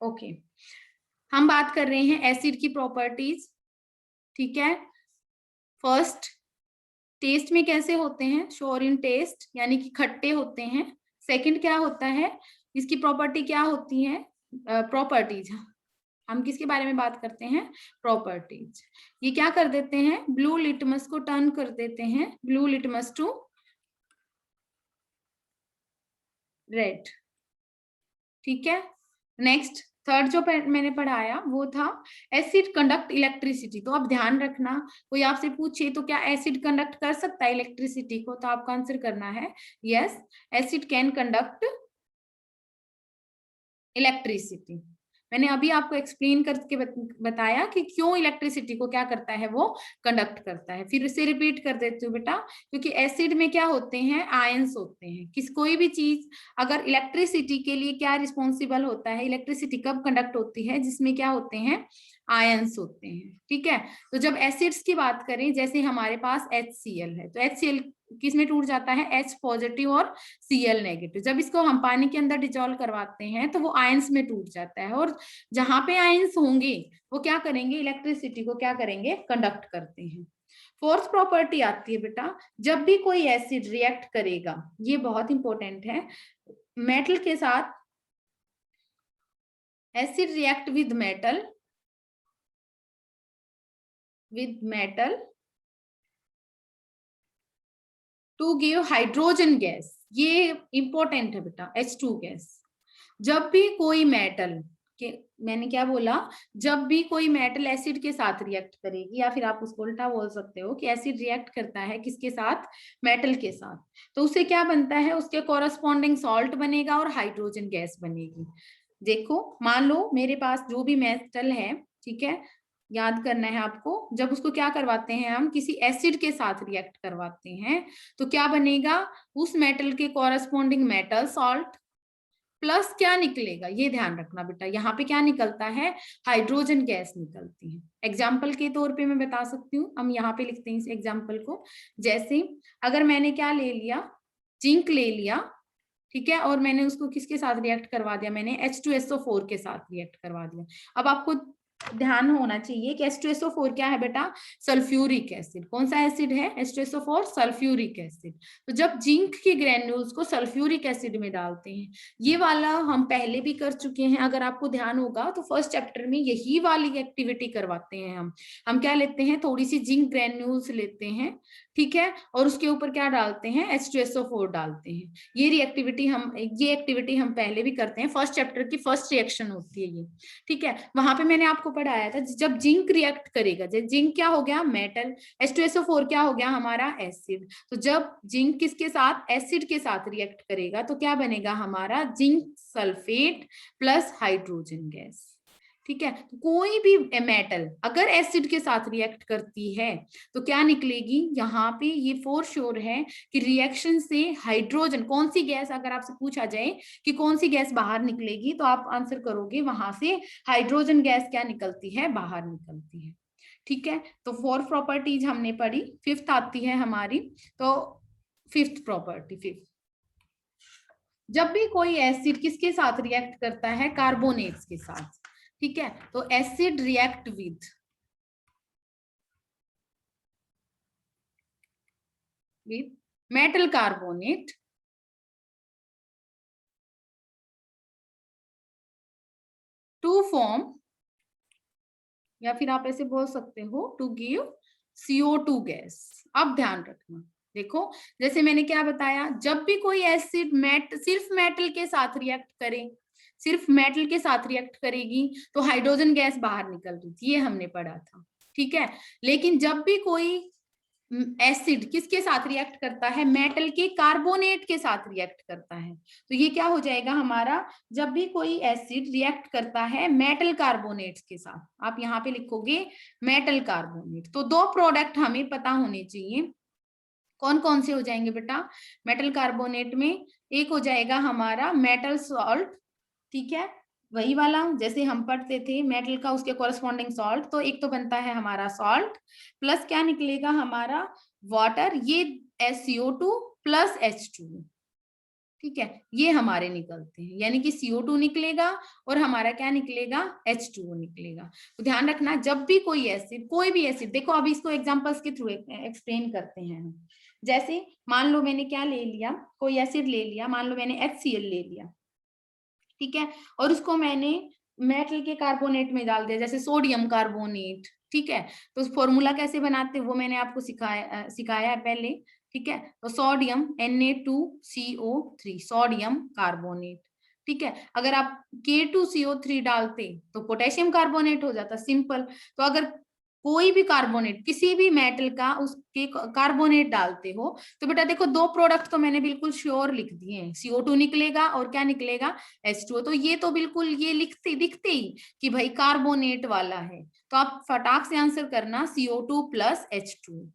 Okay, हम बात कर रहे हैं एसिड की प्रॉपर्टीज। ठीक है, फर्स्ट, टेस्ट में कैसे होते हैं, श्योर इन टेस्ट, यानी कि खट्टे होते हैं। सेकंड क्या होता है, इसकी प्रॉपर्टी क्या होती है, प्रॉपर्टीज। हम किसके बारे में बात करते हैं, प्रॉपर्टीज। ये क्या कर देते हैं, ब्लू लिटमस को टर्न कर देते हैं, ब्लू लिटमस टू रेड। ठीक है, नेक्स्ट थर्ड जो मैंने पढ़ाया वो था एसिड कंडक्ट इलेक्ट्रिसिटी। तो अब ध्यान रखना, कोई आपसे पूछे तो क्या एसिड कंडक्ट कर सकता है इलेक्ट्रिसिटी को, तो आपको आंसर करना है yes, acid can conduct electricity. मैंने अभी आपको एक्सप्लेन करके बताया कि क्यों इलेक्ट्रिसिटी को क्या करता है, वो कंडक्ट करता है। फिर से रिपीट कर देती हूँ बेटा, क्योंकि एसिड में क्या होते हैं, आयंस होते हैं। कोई भी चीज अगर इलेक्ट्रिसिटी के लिए क्या रिस्पॉन्सिबल होता है, इलेक्ट्रिसिटी कब कंडक्ट होती है, जिसमें क्या होते हैं, आयंस होते हैं। ठीक है, तो जब एसिड्स की बात करें, जैसे हमारे पास HCl है, तो HCl किस में टूट जाता है, H पॉजिटिव और Cl नेगेटिव। जब इसको हम पानी के अंदर डिजोल्व करवाते हैं तो वो आयंस में टूट जाता है, और जहां पे आयंस होंगे वो क्या करेंगे, इलेक्ट्रिसिटी को क्या करेंगे, कंडक्ट करते हैं। फोर्थ प्रॉपर्टी आती है बेटा, जब भी कोई एसिड रिएक्ट करेगा, ये बहुत इंपॉर्टेंट है, मेटल के साथ, acid react with metal to give hydrogen gas. ये इंपॉर्टेंट है बेटा, H2 गैस। जब भी कोई मेटल के, मैंने क्या बोला, जब भी कोई मेटल एसिड के साथ रिएक्ट करेगी, या फिर आप उसको उल्टा बोल सकते हो कि एसिड रिएक्ट करता है किसके साथ, मेटल के साथ, तो उसे क्या बनता है, उसके कॉरस्पॉन्डिंग सॉल्ट बनेगा और हाइड्रोजन गैस बनेगी। देखो, मान लो मेरे पास जो भी मेटल है, ठीक है, याद करना है आपको, जब उसको क्या करवाते हैं, हम किसी एसिड के साथ रिएक्ट करवाते हैं, तो क्या बनेगा, उस मेटल के कॉरस्पॉन्डिंग मेटल सॉल्ट प्लस क्या निकलेगा, ये ध्यान रखना बेटा, यहाँ पे क्या निकलता है, हाइड्रोजन गैस निकलती है। एग्जाम्पल के तौर पे मैं बता सकती हूँ, हम यहाँ पे लिखते हैं इस एग्जाम्पल को। जैसे अगर मैंने क्या ले लिया, जिंक ले लिया, ठीक है, और मैंने उसको किसके साथ रिएक्ट करवा दिया, मैंने H2SO4 के साथ रिएक्ट करवा दिया। अब आपको ध्यान होना चाहिए कि H2SO4 क्या है बेटा, सल्फ्यूरिक एसिड। कौन सा एसिड है, H2SO4 सल्फ्यूरिक एसिड। तो जब जिंक के ग्रेन्यूल्स को सल्फ्यूरिक एसिड में डालते हैं, ये वाला हम पहले भी कर चुके हैं, अगर आपको ध्यान होगा तो फर्स्ट चैप्टर में यही वाली एक्टिविटी करवाते हैं हम क्या लेते हैं, थोड़ी सी जिंक ग्रेन्यूल्स लेते हैं, ठीक है, और उसके ऊपर क्या डालते हैं, H2SO4 डालते हैं। ये एक्टिविटी हम पहले भी करते हैं, फर्स्ट चैप्टर की फर्स्ट रिएक्शन होती है ये। ठीक है, वहां पे मैंने आपको पढ़ाया था, जब जिंक रिएक्ट करेगा, जब जिंक क्या हो गया, मेटल, H2SO4 क्या हो गया, हमारा एसिड। तो जब जिंक किसके साथ, एसिड के साथ रिएक्ट करेगा, तो क्या बनेगा, हमारा zinc sulphate plus hydrogen gas. ठीक है, तो कोई भी मेटल अगर एसिड के साथ रिएक्ट करती है तो क्या निकलेगी, यहाँ पे ये फॉर श्योर है कि रिएक्शन से हाइड्रोजन, कौन सी गैस, अगर आपसे पूछा जाए कि कौन सी गैस बाहर निकलेगी, तो आप आंसर करोगे वहां से हाइड्रोजन गैस क्या निकलती है, बाहर निकलती है। ठीक है, तो फोर्थ प्रॉपर्टीज हमने पढ़ी, फिफ्थ आती है हमारी, तो फिफ्थ प्रॉपर्टी, फिफ्थ, जब भी कोई एसिड किसके साथ रिएक्ट करता है, कार्बोनेट्स के साथ, ठीक है, तो acid react with metal carbonate to form, या फिर आप ऐसे बोल सकते हो टू गिव CO2 गैस। अब ध्यान रखना, देखो जैसे मैंने क्या बताया, जब भी कोई एसिड सिर्फ मेटल के साथ रिएक्ट करे, सिर्फ मेटल के साथ रिएक्ट करेगी तो हाइड्रोजन गैस बाहर निकल रही थी, ये हमने पढ़ा था। ठीक है, लेकिन जब भी कोई एसिड किसके साथ रिएक्ट करता है, मेटल के कार्बोनेट के साथ रिएक्ट करता है, तो ये क्या हो जाएगा हमारा, जब भी कोई एसिड रिएक्ट करता है मेटल कार्बोनेट्स के साथ, आप यहाँ पे लिखोगे मेटल कार्बोनेट। तो दो प्रोडक्ट हमें पता होने चाहिए, कौन कौन से हो जाएंगे बेटा, मेटल कार्बोनेट में एक हो जाएगा हमारा मेटल सॉल्ट, ठीक है, वही वाला जैसे हम पढ़ते थे मेटल का उसके कॉरेस्पॉन्डिंग सॉल्ट, तो एक तो बनता है हमारा सॉल्ट, प्लस क्या निकलेगा हमारा वाटर, ये SCO2 प्लस H2, ठीक है, ये हमारे निकलते हैं, यानी कि CO2 निकलेगा और हमारा क्या निकलेगा, H2O निकलेगा। तो ध्यान रखना, जब भी कोई एसिड, कोई भी एसिड, देखो अभी इसको एग्जांपल्स के थ्रू एक्सप्लेन करते हैं हम। जैसे मान लो मैंने क्या ले लिया, कोई एसिड ले लिया, मान लो मैंने HCl ले लिया, ठीक है, और उसको मैंने मेटल के कार्बोनेट में डाल दिया, जैसे सोडियम कार्बोनेट, ठीक है। तो फॉर्मूला कैसे बनाते हैं वो मैंने आपको सिखाया है पहले, ठीक है। तो सोडियम Na2CO3, सोडियम कार्बोनेट, ठीक है। अगर आप K2CO3 डालते तो पोटेशियम कार्बोनेट हो जाता, सिंपल। तो अगर कोई भी कार्बोनेट, किसी भी मेटल का उसके कार्बोनेट डालते हो तो बेटा देखो, दो प्रोडक्ट तो मैंने बिल्कुल श्योर लिख दिए हैं, CO2 निकलेगा और क्या निकलेगा, H2O। तो ये तो बिल्कुल ये लिखते दिखते ही कि भाई कार्बोनेट वाला है, तो आप फटाक से आंसर करना CO2 प्लस H2,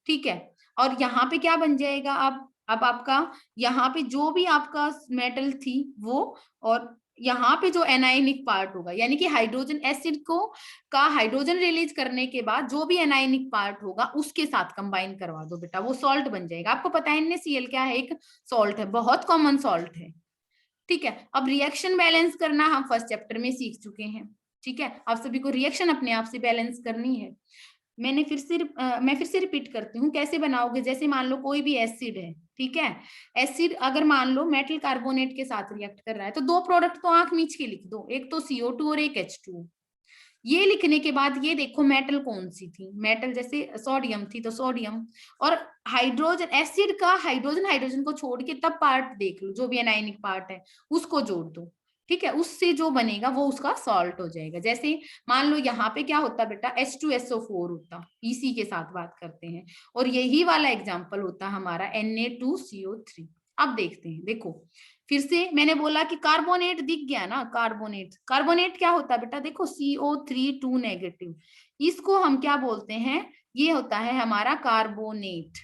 ठीक है। और यहाँ पे क्या बन जाएगा, अब आपका यहाँ पे जो भी आपका मेटल थी वो, और यहाँ पे जो एनायनिक पार्ट होगा, यानी कि हाइड्रोजन एसिड को का हाइड्रोजन रिलीज करने के बाद जो भी एनायनिक पार्ट होगा उसके साथ कंबाइन करवा दो बेटा, वो सॉल्ट बन जाएगा। आपको पता है NaCl क्या है, एक सॉल्ट है, बहुत कॉमन सॉल्ट है, ठीक है। अब रिएक्शन बैलेंस करना हम फर्स्ट चैप्टर में सीख चुके हैं, ठीक है। आप सभी को रिएक्शन अपने आप से बैलेंस करनी है। मैं फिर से रिपीट करती हूँ कैसे बनाओगे। जैसे मान लो कोई भी एसिड है, ठीक है, एसिड अगर मान लो मेटल कार्बोनेट के साथ रिएक्ट कर रहा है तो दो प्रोडक्ट तो आंख मीच के लिख दो, एक तो CO2 और एक H2। ये लिखने के बाद ये देखो मेटल कौन सी थी, मेटल जैसे सोडियम थी तो सोडियम, और हाइड्रोजन एसिड का हाइड्रोजन हाइड्रोजन को छोड़ के तब पार्ट देख लो, जो भी एनायनिक पार्ट है उसको जोड़ दो, ठीक है। उससे जो बनेगा वो उसका सॉल्ट हो जाएगा। जैसे मान लो यहाँ पे क्या होता बेटा, H2SO4 होता, इसी के साथ बात करते हैं, और यही वाला एग्जाम्पल होता हमारा Na2CO3। अब देखते हैं, देखो फिर से मैंने बोला कि कार्बोनेट दिख गया ना, कार्बोनेट, कार्बोनेट क्या होता है बेटा, देखो CO3 2 नेगेटिव, इसको हम क्या बोलते हैं, ये होता है हमारा कार्बोनेट,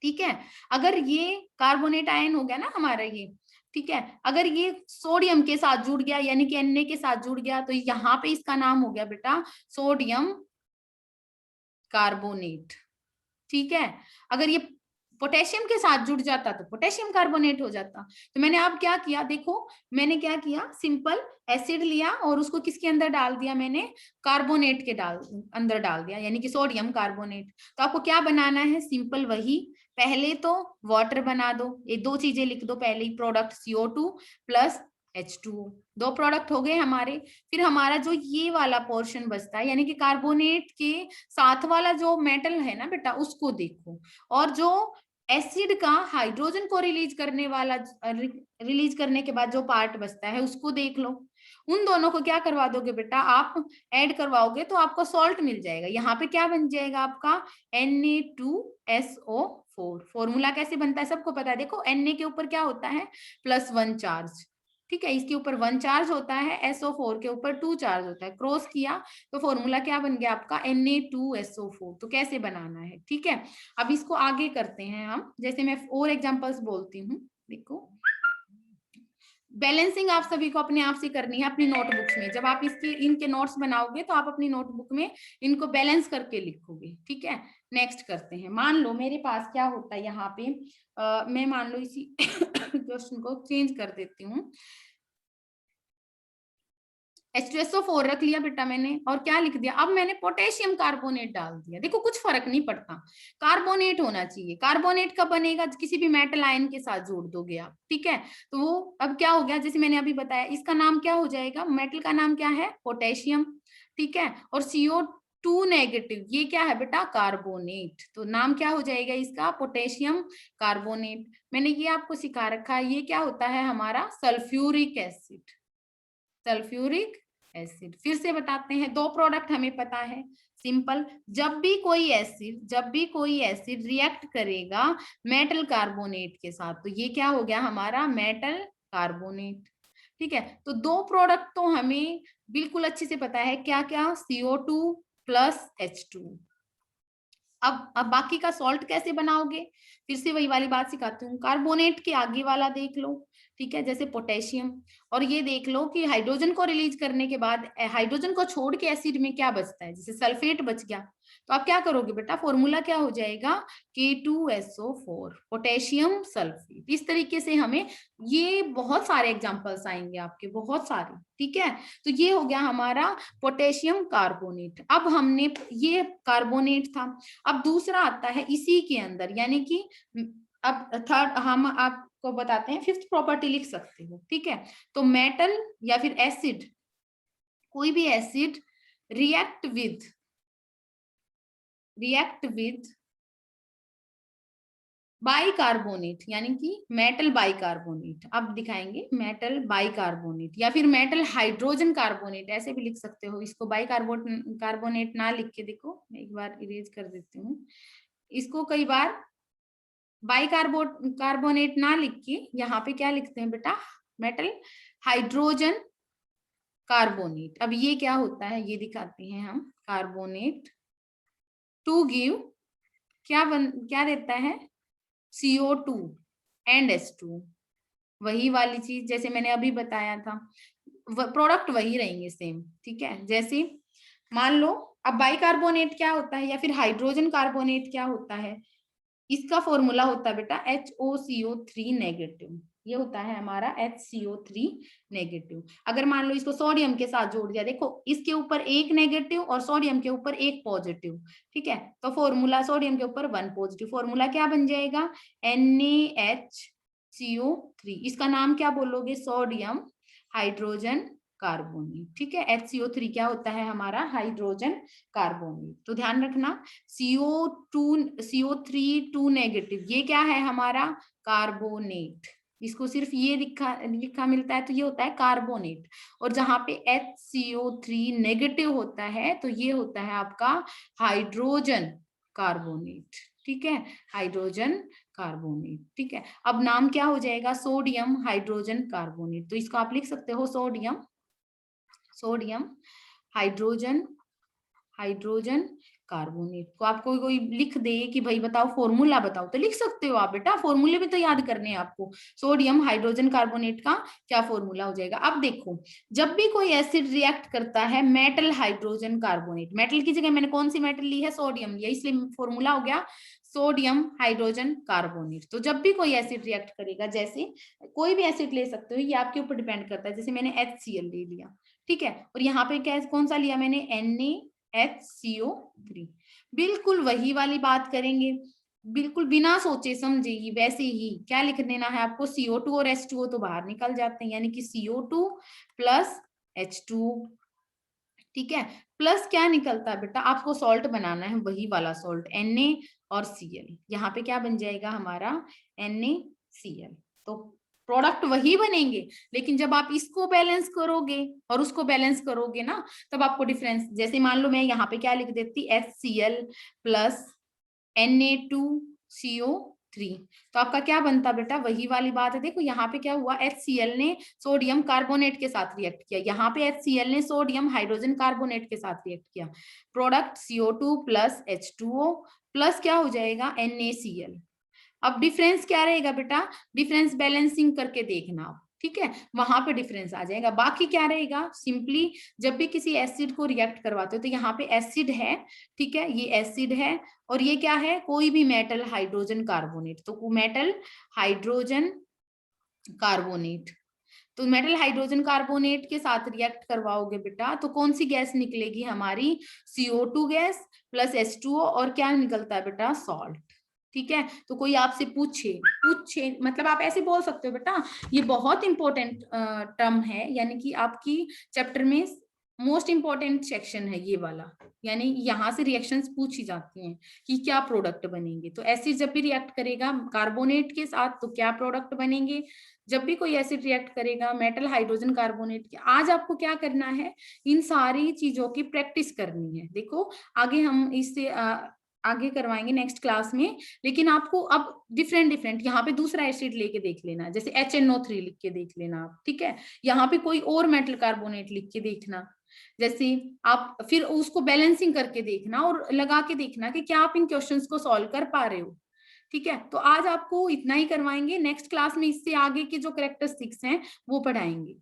ठीक है। अगर ये कार्बोनेट आयन हो गया ना हमारा ये, ठीक है, अगर ये सोडियम के साथ जुड़ गया यानी कि Na के साथ जुड़ गया तो यहाँ पे इसका नाम हो गया बेटा सोडियम कार्बोनेट, ठीक है। अगर ये पोटेशियम के साथ जुड़ जाता तो पोटेशियम कार्बोनेट हो जाता। तो मैंने अब क्या किया, देखो मैंने क्या किया, सिंपल एसिड लिया और उसको किसके अंदर डाल दिया, मैंने कार्बोनेट के अंदर डाल दिया, यानी कि सोडियम कार्बोनेट। तो आपको क्या बनाना है, सिंपल वही, पहले तो वाटर बना दो, ये दो चीजें लिख दो पहले ही, प्रोडक्ट CO2 प्लस H2O, दो प्रोडक्ट हो गए हमारे। फिर हमारा जो ये वाला पोर्शन बचता है, यानी कि कार्बोनेट के साथ वाला जो मेटल है ना बेटा उसको देखो, और जो एसिड का हाइड्रोजन को रिलीज करने वाला, रिलीज करने के बाद जो पार्ट बचता है उसको देख लो। उन दोनों को क्या करवा दोगे बेटा, आप ऐड करवाओगे तो आपको सॉल्ट मिल जाएगा। यहाँ पे क्या बन जाएगा आपका Na2SO4। फॉर्मूला कैसे बनता है सबको पता है, देखो Na के ऊपर क्या होता है, +1 चार्ज, ठीक है, इसके ऊपर 1 चार्ज होता है, SO4 के ऊपर 2 चार्ज होता है, क्रॉस किया तो फॉर्मूला क्या बन गया आपका Na2SO4। तो कैसे बनाना है, ठीक है। अब इसको आगे करते हैं हम, जैसे मैं और एग्जांपल्स बोलती हूँ। देखो बैलेंसिंग आप सभी को अपने आप से करनी है अपनी नोटबुक्स में, जब आप इसके इनके नोट्स बनाओगे तो आप अपनी नोटबुक में इनको बैलेंस करके लिखोगे, ठीक है। नेक्स्ट करते हैं, मान लो मेरे पास क्या होता है यहाँ पे, मैं मान लो इसी क्वेश्चन को चेंज कर देती हूँ। H2SO4 रख लिया बेटा मैंने, और क्या लिख दिया, अब मैंने पोटेशियम कार्बोनेट डाल दिया। देखो कुछ फर्क नहीं पड़ता, कार्बोनेट होना चाहिए। कार्बोनेट कब बनेगा, किसी भी मेटल आयन के साथ जोड़ दोगे आप, ठीक है। तो वो अब क्या हो गया, जैसे मैंने अभी बताया, इसका नाम क्या हो जाएगा, मेटल का नाम क्या है, पोटेशियम, ठीक है। और CO2 नेगेटिव, ये क्या है बेटा, कार्बोनेट, तो नाम क्या हो जाएगा इसका, पोटेशियम कार्बोनेट। मैंने ये आपको सिखा रखा है, ये क्या होता है हमारा सल्फ्यूरिक एसिड, सल्फ्यूरिक एसिड। फिर से बताते हैं, दो प्रोडक्ट हमें पता है, सिंपल, जब भी कोई एसिड रिएक्ट करेगा मेटल कार्बोनेट के साथ तो ये क्या हो गया हमारा मेटल कार्बोनेट, ठीक है। तो दो प्रोडक्ट तो हमें बिल्कुल अच्छे से पता है, क्या क्या, CO2 प्लस H2। अब बाकी का सॉल्ट कैसे बनाओगे, फिर से वही वाली बात सिखाती हूँ, कार्बोनेट के आगे वाला देख लो, ठीक है, जैसे पोटेशियम। और ये देख लो कि हाइड्रोजन को रिलीज करने के बाद हाइड्रोजन को छोड़ के एसिड में क्या बचता है, जैसे सल्फेट बच गया, तो आप क्या करोगे बेटा, फॉर्मूला क्या हो जाएगा, K2SO4, पोटेशियम सल्फेट। इस तरीके से हमें ये बहुत सारे एग्जांपल्स आएंगे आपके, बहुत सारे, ठीक है। तो ये हो गया हमारा पोटेशियम कार्बोनेट। अब हमने, ये कार्बोनेट था, अब दूसरा आता है इसी के अंदर, यानी कि अब थर्ड हम आपको बताते हैं, फिफ्थ प्रॉपर्टी लिख सकते हो, ठीक है। तो मेटल या फिर एसिड, कोई भी एसिड रिएक्ट विद बाइकार्बोनेट, यानी कि मेटल बाइकार्बोनेट, अब दिखाएंगे मेटल बाइकार्बोनेट या फिर मेटल हाइड्रोजन कार्बोनेट, ऐसे भी लिख सकते हो इसको। कार्बोनेट ना लिख के देखो, मैं एक बार इरेज कर देती हूँ इसको। कई बार कार्बोनेट ना लिख के यहाँ पे क्या लिखते हैं बेटा, मेटल हाइड्रोजन कार्बोनेट। अब ये क्या होता है ये दिखाते हैं हम। कार्बोनेट टू गिव क्या देता है, CO2 एंड H2, वही वाली चीज जैसे मैंने अभी बताया था, प्रोडक्ट वही रहेंगे सेम, ठीक है। जैसे मान लो अब बाइकार्बोनेट क्या होता है या फिर हाइड्रोजन कार्बोनेट क्या होता है, इसका फॉर्मूला होता है बेटा HOCO3 नेगेटिव, ये होता है हमारा HCO3 नेगेटिव। अगर मान लो इसको सोडियम के साथ जोड़ दिया, देखो इसके ऊपर एक नेगेटिव और सोडियम के ऊपर एक पॉजिटिव, ठीक है, तो फॉर्मूला सोडियम के ऊपर 1 पॉजिटिव, फॉर्मूला क्या बन जाएगा, NaHCO3। इसका नाम क्या बोलोगे, सोडियम हाइड्रोजन कार्बोनेट, ठीक है। HCO3 क्या होता है हमारा, हाइड्रोजन कार्बोनेट। तो ध्यान रखना, CO3 2 नेगेटिव, ये क्या है हमारा, कार्बोनेट। इसको सिर्फ ये लिखा मिलता है तो ये होता है कार्बोनेट। और जहां पे HCO3 नेगेटिव होता है तो ये होता है आपका हाइड्रोजन कार्बोनेट, ठीक है, हाइड्रोजन कार्बोनेट, ठीक है। अब नाम क्या हो जाएगा, सोडियम हाइड्रोजन कार्बोनेट। तो इसको आप लिख सकते हो सोडियम हाइड्रोजन कार्बोनेट को। आपको कोई लिख दे कि भाई बताओ फॉर्मूला बताओ, तो लिख सकते हो आप बेटा, फॉर्मूले भी तो याद करने हैं आपको। सोडियम हाइड्रोजन कार्बोनेट का क्या फॉर्मूला हो जाएगा। अब देखो, जब भी कोई एसिड रिएक्ट करता है मेटल हाइड्रोजन कार्बोनेट, मेटल की जगह मैंने कौन सी मेटल ली है, सोडियम, ये इसलिए फॉर्मूला हो गया सोडियम हाइड्रोजन कार्बोनेट। तो जब भी कोई एसिड रिएक्ट करेगा, जैसे कोई भी एसिड ले सकते हो, ये आपके ऊपर डिपेंड करता है, जैसे मैंने HCl ले लिया, ठीक है, और यहाँ पे क्या कौन सा लिया मैंने, NaHCO3, बिल्कुल वही वाली बात करेंगे, बिल्कुल बिना सोचे समझे ही वैसे ही क्या लिख देना है आपको, CO2 और H2O तो बाहर निकल जाते हैं, यानी कि CO2 प्लस H2O, ठीक है, प्लस क्या निकलता है बेटा, आपको सॉल्ट बनाना है, वही वाला सॉल्ट Na और Cl, यहाँ पे क्या बन जाएगा हमारा NaCl। तो प्रोडक्ट वही बनेंगे, लेकिन जब आप इसको बैलेंस करोगे और उसको बैलेंस करोगे ना, तब आपको डिफरेंस, जैसे मान लो मैं यहाँ पे क्या लिख देती, HCl प्लस Na2CO3, तो आपका क्या बनता बेटा, वही वाली बात है। देखो यहाँ पे क्या हुआ, HCl ने सोडियम कार्बोनेट के साथ रिएक्ट किया, यहाँ पे HCl ने सोडियम हाइड्रोजन कार्बोनेट के साथ रिएक्ट किया, product CO2 plus H2O plus क्या हो जाएगा, NaCl। अब डिफरेंस क्या रहेगा बेटा, डिफरेंस बैलेंसिंग करके देखना आप, ठीक है, वहां पे डिफरेंस आ जाएगा। बाकी क्या रहेगा, सिंपली जब भी किसी एसिड को रिएक्ट करवाते हो तो यहाँ पे एसिड है, ठीक है, ये एसिड है, और ये क्या है, कोई भी मेटल हाइड्रोजन कार्बोनेट, तो मेटल हाइड्रोजन कार्बोनेट, तो मेटल हाइड्रोजन कार्बोनेट के साथ रिएक्ट करवाओगे बेटा, तो कौन सी गैस निकलेगी हमारी, CO2 गैस प्लस H2O, और क्या निकलता है बेटा, सॉल्ट, ठीक है। तो कोई आपसे पूछे मतलब आप ऐसे बोल सकते हो बेटा, ये बहुत इंपॉर्टेंट टर्म है, यानी कि आपकी चैप्टर में मोस्ट इंपॉर्टेंट सेक्शन है ये वाला, यानी यहाँ से रिएक्शंस पूछी जाती हैं कि क्या प्रोडक्ट बनेंगे। तो एसिड जब भी रिएक्ट करेगा कार्बोनेट के साथ तो क्या प्रोडक्ट बनेंगे, जब भी कोई एसिड रिएक्ट करेगा मेटल हाइड्रोजन कार्बोनेट के। आज आपको क्या करना है, इन सारी चीजों की प्रैक्टिस करनी है। देखो आगे हम इससे आगे करवाएंगे नेक्स्ट क्लास में, लेकिन आपको अब डिफरेंट यहाँ पे दूसरा एसिड लेके देख लेना, जैसे HNO3 लिख के देख लेना आप, ठीक है, यहाँ पे कोई और मेटल कार्बोनेट लिख के देखना, जैसे आप फिर उसको बैलेंसिंग करके देखना और लगा के देखना कि क्या आप इन क्वेश्चंस को सॉल्व कर पा रहे हो, ठीक है, तो आज आपको इतना ही करवाएंगे, नेक्स्ट क्लास में इससे आगे के जो कैरेक्टरिस्टिक्स हैं वो पढ़ाएंगे।